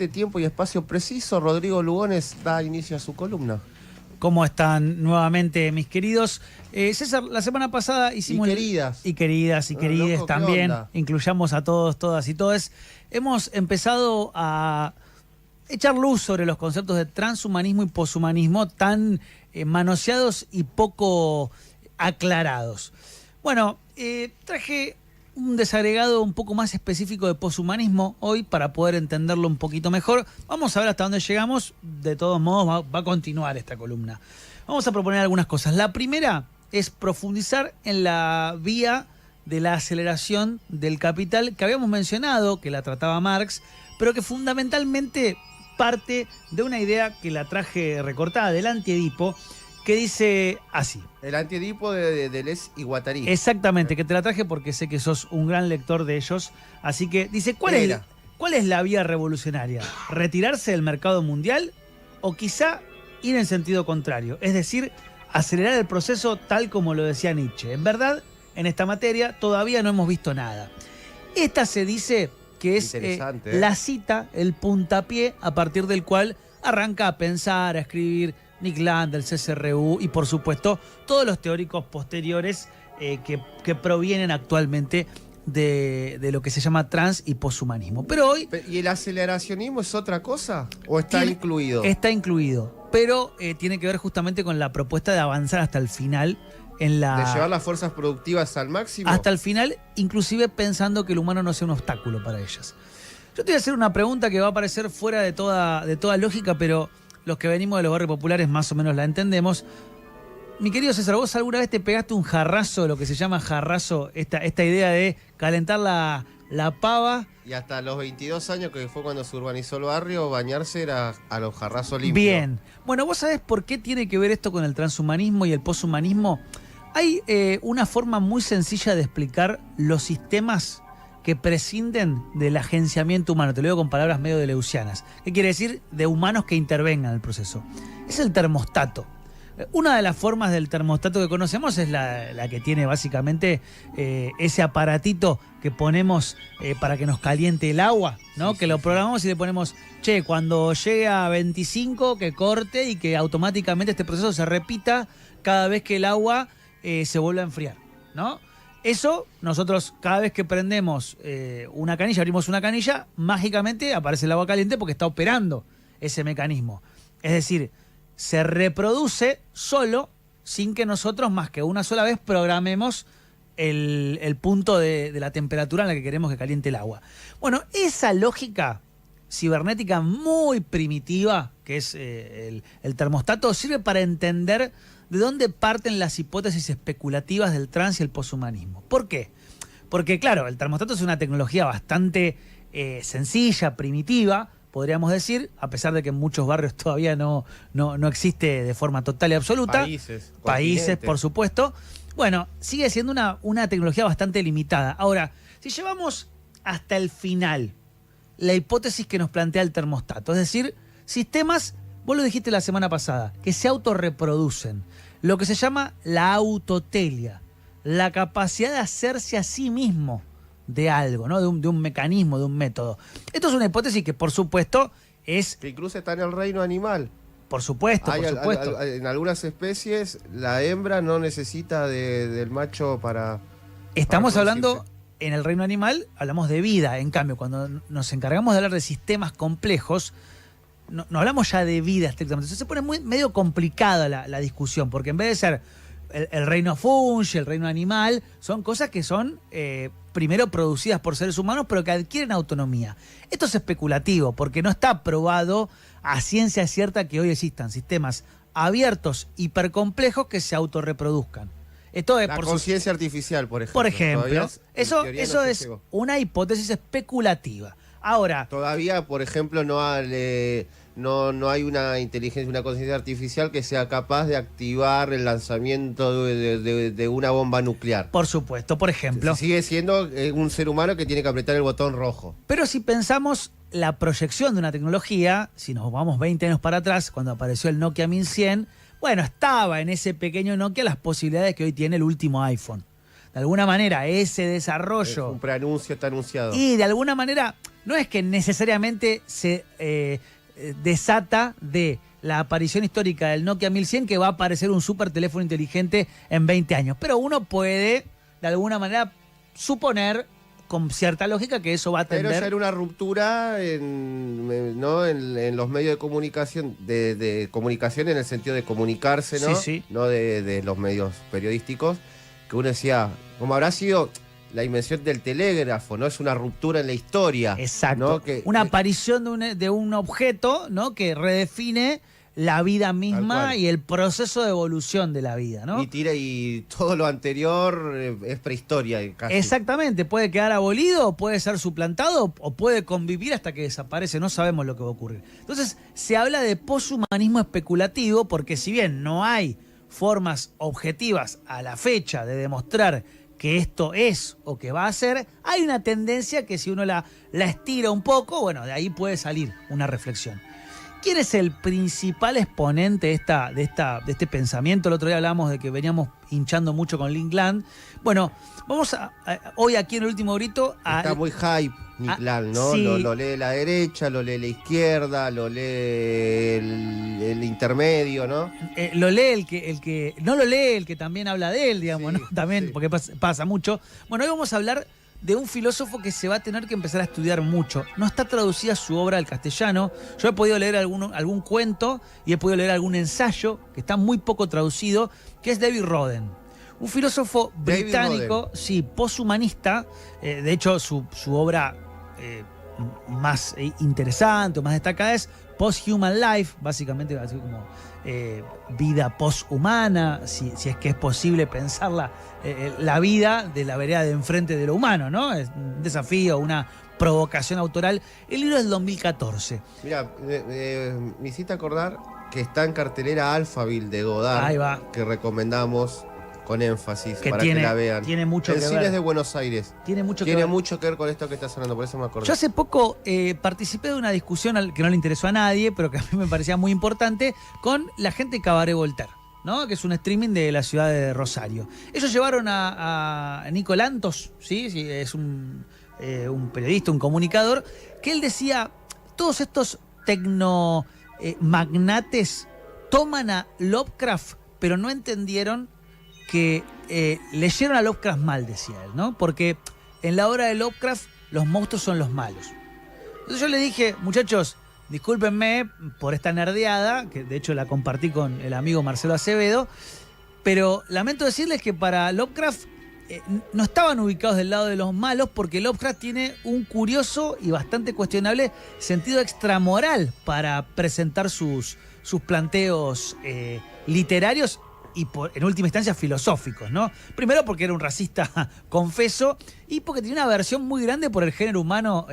tiempo y espacio preciso, Rodrigo Lugones da inicio a su columna. ¿Cómo están nuevamente, mis queridos? César, la semana pasada hicimos... Y queridas. Y queridas, y querides loco, ¿qué también. onda? Incluyamos a todos, todas y todes. Hemos empezado a echar luz sobre los conceptos de transhumanismo y poshumanismo tan manoseados y poco aclarados. Bueno, traje un desagregado un poco más específico de poshumanismo hoy para poder entenderlo un poquito mejor. Vamos a ver hasta dónde llegamos. De todos modos, va a continuar esta columna. Vamos a proponer algunas cosas. La primera es profundizar en la vía de la aceleración del capital que habíamos mencionado, que la trataba Marx, pero que fundamentalmente parte de una idea que la traje recortada del Anti-Edipo, que dice así. El Anti-Edipo de Les y Guattari. Exactamente, que te la traje porque sé que sos un gran lector de ellos. Así que dice, ¿cuál es la vía revolucionaria? ¿Retirarse del mercado mundial o quizá ir en sentido contrario? Es decir, acelerar el proceso tal como lo decía Nietzsche. En verdad, en esta materia todavía no hemos visto nada. Esta se dice que es la cita, el puntapié a partir del cual arranca a pensar, a escribir Nick Land, del CSRU y por supuesto todos los teóricos posteriores que provienen actualmente de lo que se llama trans y poshumanismo. Pero hoy... ¿Y el aceleracionismo es otra cosa? ¿O está incluido? Está incluido, pero tiene que ver justamente con la propuesta de avanzar hasta el final en la... ¿De llevar las fuerzas productivas al máximo? Hasta el final, inclusive pensando que el humano no sea un obstáculo para ellas. Yo te voy a hacer una pregunta que va a parecer fuera de toda lógica, pero los que venimos de los barrios populares más o menos la entendemos. Mi querido César, ¿vos alguna vez te pegaste un jarrazo, lo que se llama jarrazo, esta idea de calentar la pava? Y hasta los 22 años, que fue cuando se urbanizó el barrio, bañarse era a los jarrazos limpios. Bien. Bueno, ¿vos sabés por qué tiene que ver esto con el transhumanismo y el poshumanismo? Hay una forma muy sencilla de explicar los sistemas que prescinden del agenciamiento humano. Te lo digo con palabras medio deleuzianas. ¿Qué quiere decir? De humanos que intervengan en el proceso. Es el termostato. Una de las formas del termostato que conocemos es la que tiene básicamente ese aparatito que ponemos para que nos caliente el agua, ¿no? Que lo programamos y le ponemos, che, cuando llegue a 25 que corte y que automáticamente este proceso se repita cada vez que el agua se vuelve a enfriar, ¿no? Eso, nosotros cada vez que prendemos una canilla, abrimos una canilla, mágicamente aparece el agua caliente porque está operando ese mecanismo. Es decir, se reproduce solo sin que nosotros más que una sola vez programemos el punto de la temperatura en la que queremos que caliente el agua. Bueno, esa lógica cibernética muy primitiva, que es el termostato, sirve para entender de dónde parten las hipótesis especulativas del trans y el poshumanismo. ¿Por qué? Porque, claro, el termostato es una tecnología bastante sencilla, primitiva, podríamos decir, a pesar de que en muchos barrios todavía no existe de forma total y absoluta. Países, por supuesto. Bueno, sigue siendo una tecnología bastante limitada. Ahora, si llevamos hasta el final la hipótesis que nos plantea el termostato, es decir, sistemas, vos lo dijiste la semana pasada, que se autorreproducen, lo que se llama la autotelia, la capacidad de hacerse a sí mismo de algo, ¿no? De un mecanismo, de un método. Esto es una hipótesis que, por supuesto, es... Que incluso está en el reino animal. Por supuesto, por supuesto. En algunas especies, la hembra no necesita del macho para... Estamos hablando, en el reino animal, hablamos de vida. En cambio, cuando nos encargamos de hablar de sistemas complejos, no hablamos ya de vida estrictamente. Entonces se pone medio complicada la discusión, porque en vez de ser el reino fungi, el reino animal, son cosas que son primero producidas por seres humanos, pero que adquieren autonomía. Esto es especulativo, porque no está probado a ciencia cierta que hoy existan sistemas abiertos, hipercomplejos, que se autorreproduzcan. Esto es la conciencia artificial, por ejemplo. Por ejemplo, eso es una hipótesis especulativa. Ahora, todavía, por ejemplo, no hay una inteligencia, una conciencia artificial que sea capaz de activar el lanzamiento de una bomba nuclear. Por supuesto, por ejemplo. Sigue siendo un ser humano que tiene que apretar el botón rojo. Pero si pensamos la proyección de una tecnología, si nos vamos 20 años para atrás, cuando apareció el Nokia 1100, bueno, estaba en ese pequeño Nokia las posibilidades que hoy tiene el último iPhone. De alguna manera, ese desarrollo... Un preanuncio está anunciado. Y de alguna manera... no es que necesariamente se desata de la aparición histórica del Nokia 1100 que va a aparecer un super teléfono inteligente en 20 años. Pero uno puede, de alguna manera, suponer con cierta lógica que eso va a tender... Pero ya era una ruptura ¿no? en los medios de comunicación, de comunicación en el sentido de comunicarse, ¿no? Sí, sí. No de los medios periodísticos, que uno decía, como habrá sido la invención del telégrafo, ¿no? Es una ruptura en la historia. Exacto. ¿No? Una aparición de un objeto, ¿no? Que redefine la vida misma y el proceso de evolución de la vida, ¿no? Y todo lo anterior es prehistoria casi. Exactamente, puede quedar abolido, puede ser suplantado o puede convivir hasta que desaparece, no sabemos lo que va a ocurrir. Entonces, se habla de poshumanismo especulativo porque si bien no hay formas objetivas a la fecha de demostrar que esto es o que va a ser, hay una tendencia que si uno la estira un poco, bueno, de ahí puede salir una reflexión. ¿Quién es el principal exponente de este pensamiento? El otro día hablábamos de que veníamos hinchando mucho con Linkland. Bueno, vamos hoy aquí en el último grito Está muy hype Linkland, ¿no? Sí. Lo lee la derecha, lo lee la izquierda, lo lee el intermedio, ¿no? Lo lee el que no lo lee el que también habla de él, digamos, Sí, ¿no? También, sí. porque pasa mucho. Bueno, hoy vamos a hablar de un filósofo que se va a tener que empezar a estudiar mucho. No está traducida su obra al castellano. Yo he podido leer algún cuento y he podido leer algún ensayo que está muy poco traducido, que es David Roden. Un filósofo David británico, Roden. sí, poshumanista. De hecho, su obra más interesante o más destacada es Post-Human Life, básicamente así como vida poshumana, si es que es posible pensar la vida de la vereda de enfrente de lo humano, ¿no? Es un desafío, una provocación autoral. El libro es del 2014. Mira, me hiciste acordar que está en cartelera Alphaville de Godard, Ahí va. que recomendamos con énfasis Que para tiene- que la vean. tiene mucho el que cine ver. es de Buenos Aires. Tiene mucho que Tiene ver. mucho que ver con esto que estás hablando, por eso me acordé. Yo hace poco participé de una discusión que no le interesó a nadie, pero que a mí me parecía muy importante, con la gente de Cabaret Voltaire, ¿no? Que es un streaming de la ciudad de Rosario. Ellos llevaron a Nico Lantos, ¿sí? Sí, es un periodista, un comunicador, que él decía, todos estos magnates toman a Lovecraft, pero no entendieron que leyeron a Lovecraft mal, decía él, ¿no? Porque en la obra de Lovecraft los monstruos son los malos. Entonces yo le dije, muchachos, discúlpenme por esta nerdeada, que de hecho la compartí con el amigo Marcelo Acevedo, pero lamento decirles que para Lovecraft no estaban ubicados del lado de los malos porque Lovecraft tiene un curioso y bastante cuestionable sentido extramoral para presentar sus planteos literarios y en última instancia filosóficos, ¿no? Primero porque era un racista confeso y porque tenía una aversión muy grande por el género humano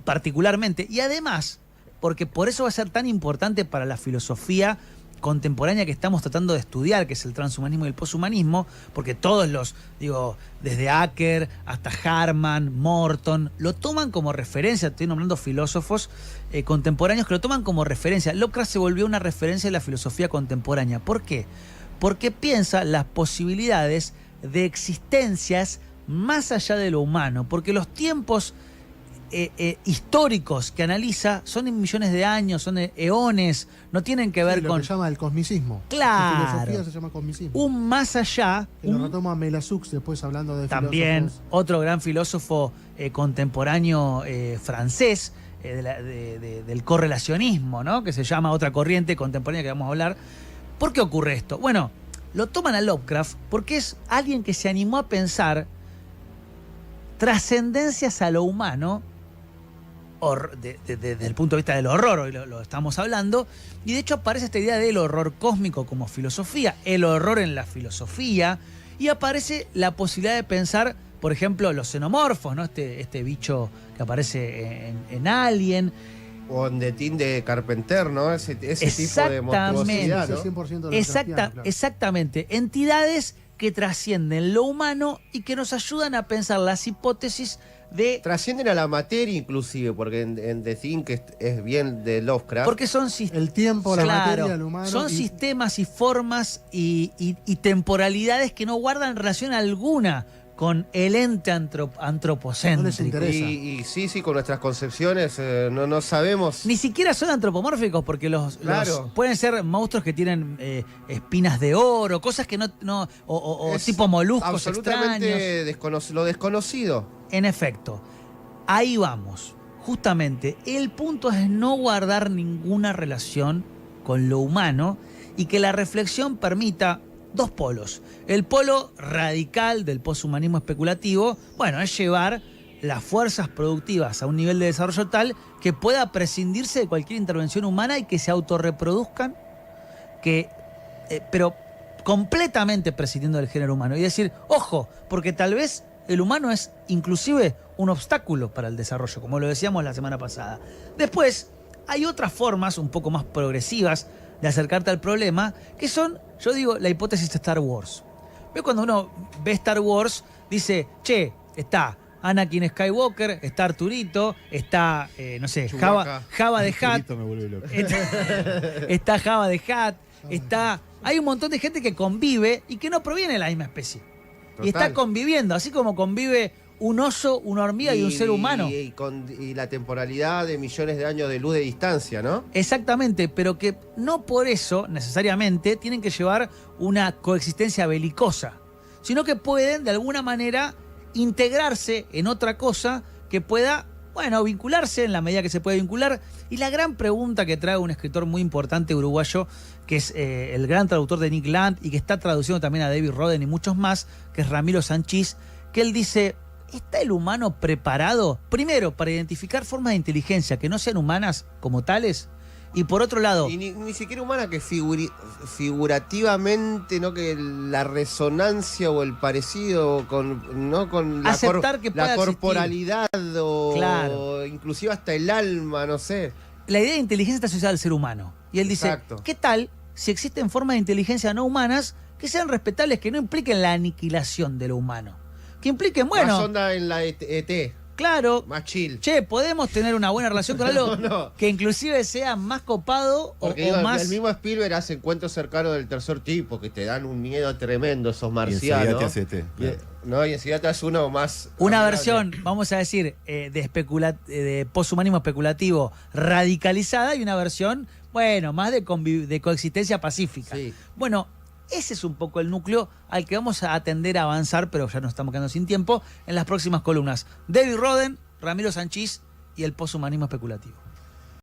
particularmente. Y además, porque por eso va a ser tan importante para la filosofía contemporánea que estamos tratando de estudiar, que es el transhumanismo y el poshumanismo, porque todos desde Acker hasta Harman, Morton, lo toman como referencia. Estoy nombrando filósofos contemporáneos que lo toman como referencia. Lovecraft se volvió una referencia de la filosofía contemporánea. ¿Por qué? Porque piensa las posibilidades de existencias más allá de lo humano, porque los tiempos históricos que analiza son en millones de años, son eones, no tienen que ver lo con... que se llama el cosmicismo. Claro. La filosofía se llama cosmicismo. Un más allá... Que lo retoma Melasux después hablando de También filósofos. otro gran filósofo contemporáneo francés del correlacionismo, ¿no? Que se llama otra corriente contemporánea que vamos a hablar. ¿Por qué ocurre esto? Bueno, lo toman a Lovecraft porque es alguien que se animó a pensar trascendencias a lo humano desde el punto de vista del horror, hoy lo estamos hablando, y de hecho aparece esta idea del horror cósmico como filosofía, el horror en la filosofía, y aparece la posibilidad de pensar, por ejemplo, los xenomorfos, ¿no? Este bicho que aparece en Alien. O en The Thing de Carpenter, ¿no? Ese tipo de monstruosidad, ¿no? Ese 100% de Lovecraftiano, claro. Exactamente, entidades que trascienden lo humano y que nos ayudan a pensar las hipótesis de... Trascienden a la materia inclusive, porque en The Thing, que es bien de Lovecraft. Porque son El tiempo, la materia, lo humano. son sistemas y formas y temporalidades que no guardan relación alguna con el ente antropocéntrico. No les interesa. Y sí, con nuestras concepciones no sabemos. Ni siquiera son antropomórficos, porque Claro. pueden ser monstruos que tienen espinas de oro, cosas que o tipo moluscos absolutamente extraños. lo desconocido. En efecto, ahí vamos. Justamente, el punto es no guardar ninguna relación con lo humano y que la reflexión permita dos polos. El polo radical del poshumanismo especulativo, bueno, es llevar las fuerzas productivas a un nivel de desarrollo tal que pueda prescindirse de cualquier intervención humana y que se autorreproduzcan, pero completamente prescindiendo del género humano. Y decir, ojo, porque tal vez el humano es inclusive un obstáculo para el desarrollo, como lo decíamos la semana pasada. Después, hay otras formas un poco más progresivas de acercarte al problema, que son, yo digo, la hipótesis de Star Wars. ¿Ves? Cuando uno ve Star Wars, dice, che, está Anakin Skywalker, está Arturito, está, no sé, Java de Hutt, me vuelve loco. está Java de Hutt, está... Hay un montón de gente que convive y que no proviene de la misma especie. Total. Y está conviviendo, así como convive un oso, una hormiga y un ser humano. Y la temporalidad de millones de años de luz de distancia, ¿no? Exactamente, pero que no por eso necesariamente tienen que llevar una coexistencia belicosa, sino que pueden de alguna manera integrarse en otra cosa que pueda, bueno, vincularse en la medida que se puede vincular. Y la gran pregunta que trae un escritor muy importante uruguayo, que es el gran traductor de Nick Land y que está traduciendo también a David Roden y muchos más, que es Ramiro Sanchís, que él dice... ¿Está el humano preparado, primero, para identificar formas de inteligencia que no sean humanas como tales? Y por otro lado... Y ni siquiera humana, que figurativamente, ¿no? Que la resonancia o el parecido con, ¿no? Con la, aceptar que pueda la corporalidad o, claro, o inclusive hasta el alma, no sé. La idea de inteligencia está asociada al ser humano. Y él dice, Exacto. ¿qué tal si existen formas de inteligencia no humanas que sean respetables, que no impliquen la aniquilación de lo humano? Que impliquen, bueno... Más onda en la ET. Claro. Más chill. Che, ¿podemos tener una buena relación con algo que inclusive sea más copado Porque o digo, más... el mismo Spielberg hace encuentros cercanos del tercer tipo, que te dan un miedo tremendo esos marcianos. Y enseguida te hace ET, claro. ¿No? Y enseguida te hace uno más... Una amigable. versión, vamos a decir, de poshumanismo especulativo radicalizada y una versión, bueno, más de coexistencia pacífica. Sí. Bueno, ese es un poco el núcleo al que vamos a atender a avanzar, pero ya nos estamos quedando sin tiempo, en las próximas columnas. David Roden, Ramiro Sanchís y el poshumanismo especulativo.